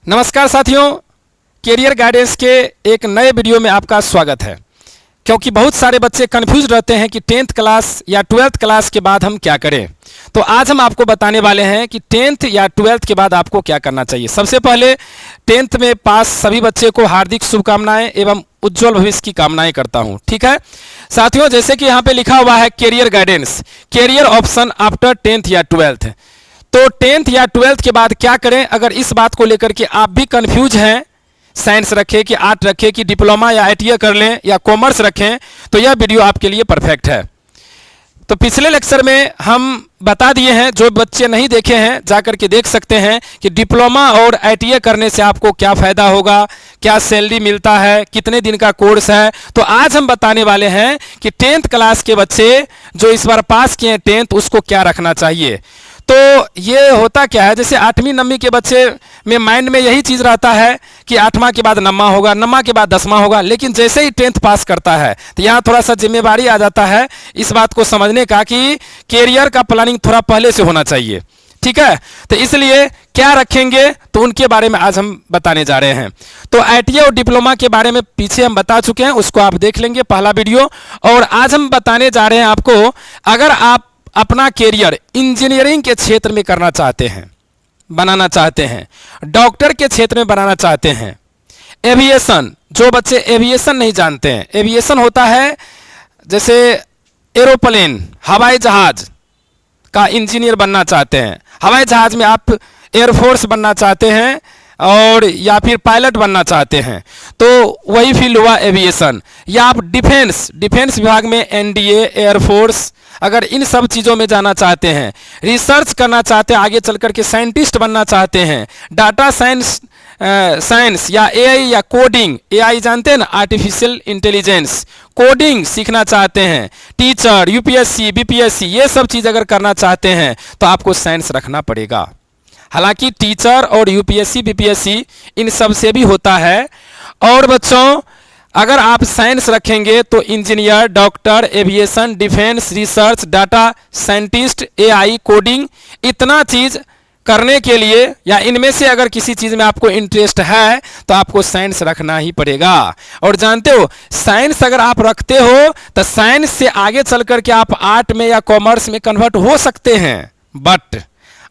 नमस्कार साथियों, career guidance के एक नए वीडियो में आपका स्वागत है। क्योंकि बहुत सारे बच्चे कंफ्यूज रहते हैं कि 10th क्लास या 12th क्लास के बाद हम क्या करें, तो आज हम आपको बताने वाले हैं कि 10th या 12th के बाद आपको क्या करना चाहिए। सबसे पहले 10th में पास सभी बच्चे को हार्दिक शुभकामनाएं एवं उज्जवल भविष्य की कामनाएं करता हूं। ठीक है साथियों, जैसे कि यहाँ पे लिखा हुआ है career guidance, career option after 10th या 12th। तो 10th या 12th के बाद क्या करें, अगर इस बात को लेकर के आप भी कंफ्यूज हैं, साइंस रखें कि आर्ट रखें कि डिप्लोमा या आईटीआई कर लें या कॉमर्स रखें, तो यह वीडियो आपके लिए परफेक्ट है। तो पिछले लेक्चर में हम बता दिए हैं, जो बच्चे नहीं देखे हैं जाकर के देख सकते हैं कि डिप्लोमा और आईटीआई करने से आपको क्या फ़ायदा होगा, क्या सैलरी मिलता है, कितने दिन का कोर्स है। तो आज हम बताने वाले हैं कि 10th क्लास के बच्चे जो इस बार पास किए हैं 10th, उसको क्या रखना चाहिए। तो ये होता क्या है, जैसे 8वीं 9वीं के बच्चे में माइंड में यही चीज़ रहता है कि 8वां के बाद 9वां होगा, 9वां के बाद 10वां होगा, लेकिन जैसे ही 10th पास करता है तो यहाँ थोड़ा सा जिम्मेवारी आ जाता है इस बात को समझने का कि कैरियर का प्लानिंग थोड़ा पहले से होना चाहिए। ठीक है, तो इसलिए क्या रखेंगे तो उनके बारे में आज हम बताने जा रहे हैं। तो आईटीआई और डिप्लोमा के बारे में पीछे हम बता चुके हैं, उसको आप देख लेंगे पहला वीडियो। और आज हम बताने जा रहे हैं आपको, अगर आप अपना कैरियर इंजीनियरिंग के क्षेत्र में करना चाहते हैं, बनाना चाहते हैं, डॉक्टर के क्षेत्र में बनाना चाहते हैं, एविएशन, जो बच्चे एविएशन नहीं जानते हैं, एविएशन होता है जैसे एरोप्लेन, हवाई जहाज का इंजीनियर बनना चाहते हैं, हवाई जहाज में आप एयरफोर्स बनना चाहते हैं और या फिर पायलट बनना चाहते हैं, तो वही फील्ड हुआ एविएशन। या आप डिफेंस विभाग में एनडीए, एयरफोर्स, अगर इन सब चीज़ों में जाना चाहते हैं, रिसर्च करना चाहते हैं, आगे चल कर के साइंटिस्ट बनना चाहते हैं, डाटा साइंस या एआई या कोडिंग, एआई जानते हैं ना, आर्टिफिशियल इंटेलिजेंस, कोडिंग सीखना चाहते हैं, टीचर, यूपीएससी, बीपीएससी, ये सब चीज़ अगर करना चाहते हैं तो आपको साइंस रखना पड़ेगा। हालांकि टीचर और यूपीएससी, बीपीएससी इन सब से भी होता है। और बच्चों, अगर आप साइंस रखेंगे तो engineer, doctor, aviation, defence, research, data scientist, AI, coding, इतना चीज़ करने के लिए या इनमें से अगर किसी चीज़ में आपको इंटरेस्ट है तो आपको साइंस रखना ही पड़ेगा। और जानते हो, साइंस अगर आप रखते हो तो साइंस से आगे चल कर के आप आर्ट में या कॉमर्स में कन्वर्ट हो सकते हैं। बट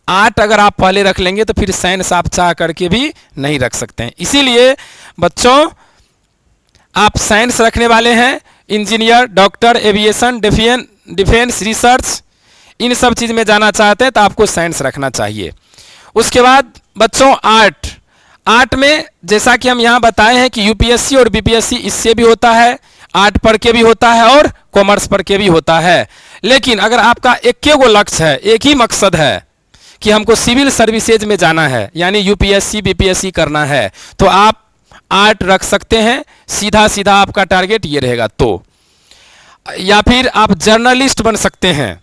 आर्ट अगर आप पहले रख लेंगे तो फिर साइंस आप चाह करके भी नहीं रख सकते हैं। इसीलिए बच्चों, आप साइंस रखने वाले हैं, engineer, doctor, aviation, defence, research, इन सब चीज़ में जाना चाहते हैं तो आपको साइंस रखना चाहिए। उसके बाद बच्चों, आर्ट में जैसा कि हम यहाँ बताए हैं कि यूपीएससी और बीपीएससी इससे भी होता है, आर्ट पढ़ के भी होता है और कॉमर्स पढ़ के भी होता है। लेकिन अगर आपका एक गो लक्ष्य है, एक ही मकसद है कि हमको सिविल सर्विसेज में जाना है, यानी यूपीएससी बीपीएससी करना है, तो आप आर्ट रख सकते हैं। सीधा सीधा आपका टारगेट ये रहेगा। तो या फिर आप जर्नलिस्ट बन सकते हैं,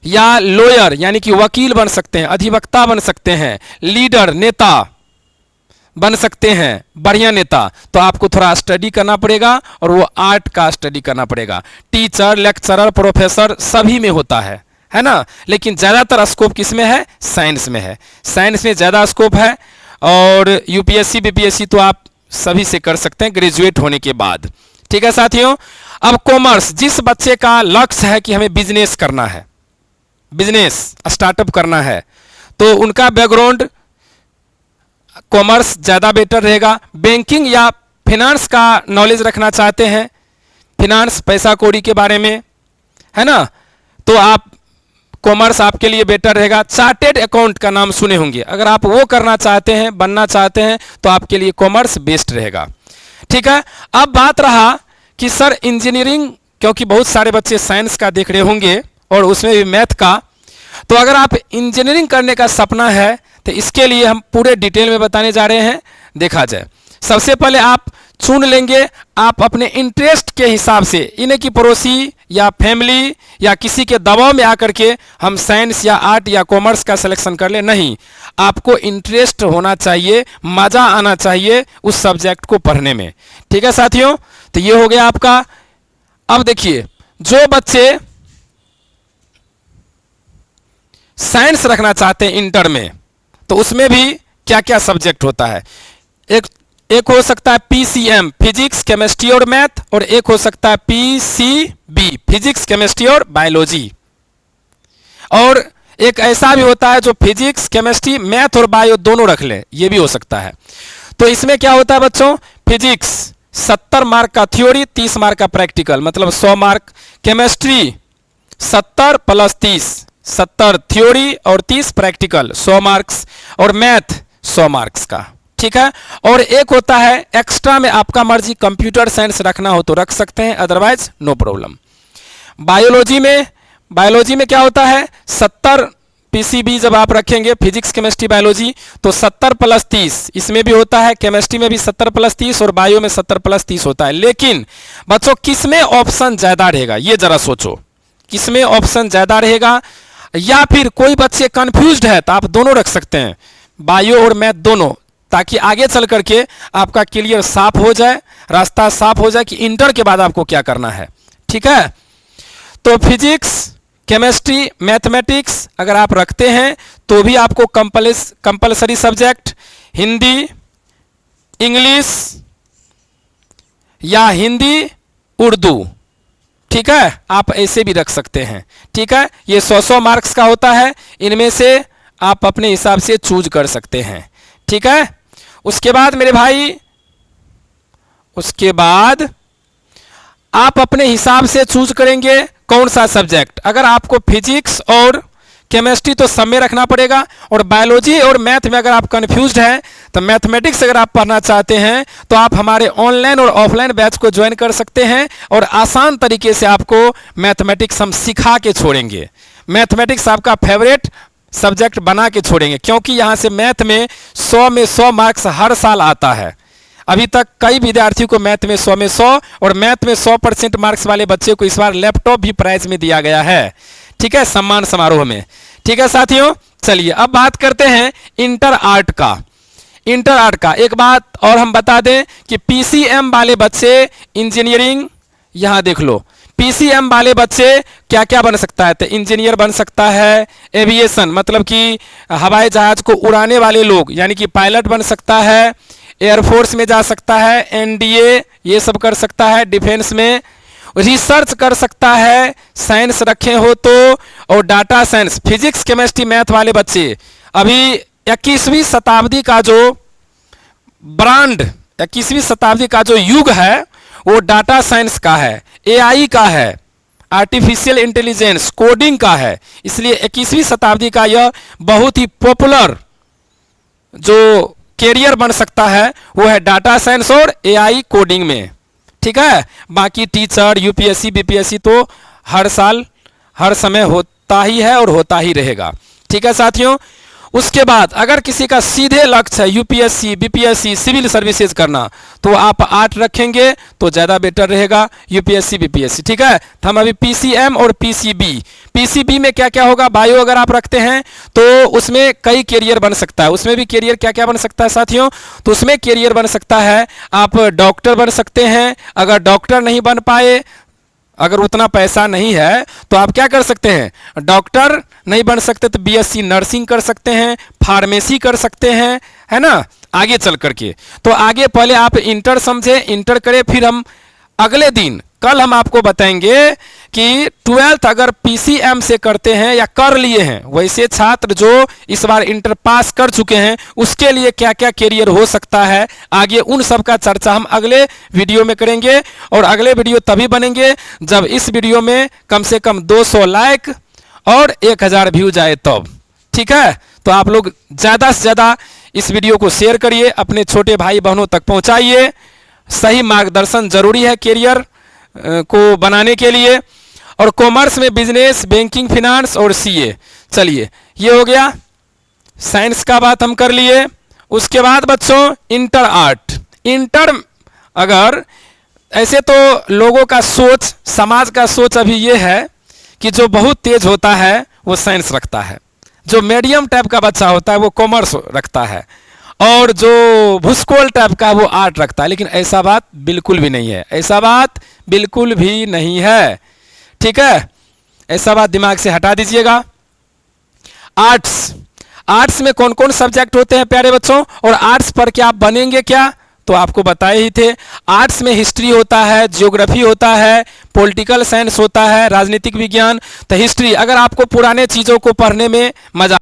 या लॉयर यानी कि वकील बन सकते हैं, अधिवक्ता बन सकते हैं, लीडर, नेता बन सकते हैं, बढ़िया नेता। तो आपको थोड़ा स्टडी करना पड़ेगा और वो आर्ट का स्टडी करना पड़ेगा। टीचर, लेक्चरर, प्रोफेसर सभी में होता है ना, लेकिन ज़्यादातर स्कोप किस में है? साइंस में है। साइंस में ज़्यादा स्कोप है। और यूपीएससी बीपीएससी तो आप सभी से कर सकते हैं ग्रेजुएट होने के बाद। ठीक है साथियों, अब कॉमर्स, जिस बच्चे का लक्ष्य है कि हमें बिजनेस करना है, बिजनेस स्टार्टअप करना है, तो उनका बैकग्राउंड कॉमर्स ज़्यादा बेटर रहेगा। बैंकिंग या फिनांस का नॉलेज रखना चाहते हैं, फिनांस, पैसा कौड़ी के बारे में, है ना, तो आप कॉमर्स आपके लिए बेटर रहेगा। चार्टेड अकाउंट का नाम सुने होंगे, अगर आप वो करना चाहते हैं, बनना चाहते हैं, तो आपके लिए कॉमर्स बेस्ट रहेगा। ठीक है, अब बात रहा कि सर इंजीनियरिंग, क्योंकि बहुत सारे बच्चे साइंस का देख रहे होंगे और उसमें भी मैथ का, तो अगर आप इंजीनियरिंग करने का सपना है तो इसके लिए हम पूरे डिटेल में बताने जा रहे हैं। देखा जाए, सबसे पहले आप चुन लेंगे, आप अपने इंटरेस्ट के हिसाब से, इन्हें कि पड़ोसी या फैमिली या किसी के दबाव में आकर के हम साइंस या आर्ट या कॉमर्स का सिलेक्शन कर ले, नहीं, आपको इंटरेस्ट होना चाहिए, मज़ा आना चाहिए उस सब्जेक्ट को पढ़ने में। ठीक है साथियों, तो ये हो गया आपका। अब देखिए, जो बच्चे साइंस रखना चाहते हैं इंटर में, तो उसमें भी क्या क्या सब्जेक्ट होता है। एक हो सकता है पीसीएम, फिजिक्स केमिस्ट्री और मैथ, और एक हो सकता है पीसीबी, फिजिक्स केमिस्ट्री और बायोलॉजी। और एक ऐसा भी होता है जो फिजिक्स केमिस्ट्री मैथ और बायो दोनों रख ले, ये भी हो सकता है। तो इसमें क्या होता है बच्चों, फिजिक्स 70 मार्क का थ्योरी, 30 मार्क का प्रैक्टिकल, मतलब 100 मार्क। केमिस्ट्री 70 प्लस 30, 70 थ्योरी और 30 प्रैक्टिकल, 100 मार्क्स। और मैथ 100 मार्क्स का, ठीक है। और एक होता है एक्स्ट्रा में, आपका मर्जी, कंप्यूटर साइंस रखना हो तो रख सकते हैं, अदरवाइज नो प्रॉब्लम। बायोलॉजी में क्या होता है, 70 पीसीबी जब आप रखेंगे, फिजिक्स केमिस्ट्री बायोलॉजी, तो 70 प्लस 30 इसमें भी होता है, केमिस्ट्री में भी 70 प्लस 30 और बायो में 70 प्लस 30 होता है। लेकिन बच्चों किसमें ऑप्शन ज्यादा रहेगा, ये जरा सोचो, किसमें ऑप्शन ज्यादा रहेगा। या फिर कोई बच्चे कंफ्यूज्ड है तो आप दोनों रख सकते हैं, बायो और मैथ दोनों, ताकि आगे चल करके आपका क्लियर साफ हो जाए, रास्ता साफ हो जाए कि इंटर के बाद आपको क्या करना है, ठीक है। तो फिजिक्स केमिस्ट्री मैथमेटिक्स अगर आप रखते हैं तो भी आपको कंपलसरी सब्जेक्ट हिंदी इंग्लिश या हिंदी उर्दू, ठीक है, आप ऐसे भी रख सकते हैं, ठीक है। ये 100 मार्क्स का होता है, इनमें से आप अपने हिसाब से चूज कर सकते हैं, ठीक है। उसके बाद मेरे भाई, उसके बाद आप अपने हिसाब से चूज करेंगे कौन सा सब्जेक्ट। अगर आपको फिजिक्स और केमिस्ट्री तो सब में रखना पड़ेगा, और बायोलॉजी और मैथ में अगर आप कंफ्यूज्ड हैं तो मैथमेटिक्स अगर आप पढ़ना चाहते हैं तो आप हमारे ऑनलाइन और ऑफलाइन बैच को ज्वाइन कर सकते हैं, और आसान तरीके से आपको मैथमेटिक्स हम सिखा के छोड़ेंगे। मैथमेटिक्स आपका फेवरेट सब्जेक्ट बना के छोड़ेंगे, क्योंकि यहाँ से मैथ में 100 मार्क्स हर साल आता है। अभी तक कई विद्यार्थियों को मैथ में 100 में 100 और मैथ में 100% मार्क्स वाले बच्चे को इस बार लैपटॉप भी प्राइज में दिया गया है, ठीक है, सम्मान समारोह में, ठीक है साथियों। चलिए अब बात करते हैं इंटर आर्ट का। इंटर आर्ट का एक बात और हम बता दें कि पीसीएम वाले बच्चे इंजीनियरिंग, यहां देख लो, पीसीएम वाले बच्चे क्या क्या बन सकता है, तो इंजीनियर बन सकता है, एविएशन मतलब कि हवाई जहाज को उड़ाने वाले लोग यानी कि पायलट बन सकता है, एयरफोर्स में जा सकता है, एनडीए ये सब कर सकता है, डिफेंस में रिसर्च कर सकता है, साइंस रखे हो तो, और data science, physics chemistry math वाले बच्चे। अभी 21वीं शताब्दी का जो ब्रांड, 21वीं शताब्दी का जो युग है वो डाटा साइंस का है, एआई का है, आर्टिफिशियल इंटेलिजेंस, कोडिंग का है। इसलिए 21वीं शताब्दी का यह बहुत ही पॉपुलर जो कैरियर बन सकता है वो है डाटा साइंस और एआई कोडिंग में, ठीक है। बाकी टीचर यूपीएससी बीपीएससी तो हर साल हर समय होता ही है और होता ही रहेगा, ठीक है साथियों। उसके बाद अगर किसी का सीधे लक्ष्य है यूपीएससी बीपीएससी सिविल सर्विसेज करना तो आप 8 रखेंगे तो ज़्यादा बेटर रहेगा, यूपीएससी बीपीएससी, ठीक है। तो हम अभी पीसीएम और पीसीबी में क्या क्या होगा, बायो अगर आप रखते हैं तो उसमें कई कैरियर बन सकता है। उसमें भी कैरियर क्या क्या बन सकता है साथियों, तो उसमें कैरियर बन सकता है, आप डॉक्टर बन सकते हैं। अगर डॉक्टर नहीं बन पाए, अगर उतना पैसा नहीं है तो आप क्या कर सकते हैं, डॉक्टर नहीं बन सकते तो बीएससी नर्सिंग कर सकते हैं, फार्मेसी कर सकते हैं, है ना, आगे चल करके। तो आगे पहले आप इंटर समझे, इंटर करें, फिर हम अगले दिन कल हम आपको बताएंगे कि 12th अगर पीसीएम से करते हैं या कर लिए हैं, वैसे छात्र जो इस बार इंटर पास कर चुके हैं उसके लिए क्या क्या कैरियर हो सकता है आगे, उन सब का चर्चा हम अगले वीडियो में करेंगे। और अगले वीडियो तभी बनेंगे जब इस वीडियो में कम से कम 200 लाइक और 1000 व्यूज आए तब, ठीक है। तो आप लोग ज़्यादा से ज़्यादा इस वीडियो को शेयर करिए, अपने छोटे भाई बहनों तक पहुँचाइए। सही मार्गदर्शन जरूरी है कैरियर को बनाने के लिए। और कॉमर्स में बिजनेस, बैंकिंग, फिनांस और सीए। चलिए ये हो गया, साइंस का बात हम कर लिए। उसके बाद बच्चों इंटर आर्ट। इंटर अगर ऐसे तो लोगों का सोच, समाज का सोच अभी ये है कि जो बहुत तेज होता है वो साइंस रखता है, जो मीडियम टाइप का बच्चा होता है वो कॉमर्स रखता है, और जो भूस्कोल टाइप का वो आर्ट रखता है। लेकिन ऐसा बात बिल्कुल भी नहीं है, ऐसा बात बिल्कुल भी नहीं है, ठीक है। ऐसा बात दिमाग से हटा दीजिएगा। आर्ट्स, आर्ट्स में कौन कौन सब्जेक्ट होते हैं प्यारे बच्चों, और आर्ट्स पढ़ के आप बनेंगे क्या, तो आपको बताए ही थे। आर्ट्स में हिस्ट्री होता है, ज्योग्राफी होता है, पॉलिटिकल साइंस होता है, राजनीतिक विज्ञान। तो हिस्ट्री, अगर आपको पुराने चीज़ों को पढ़ने में मजा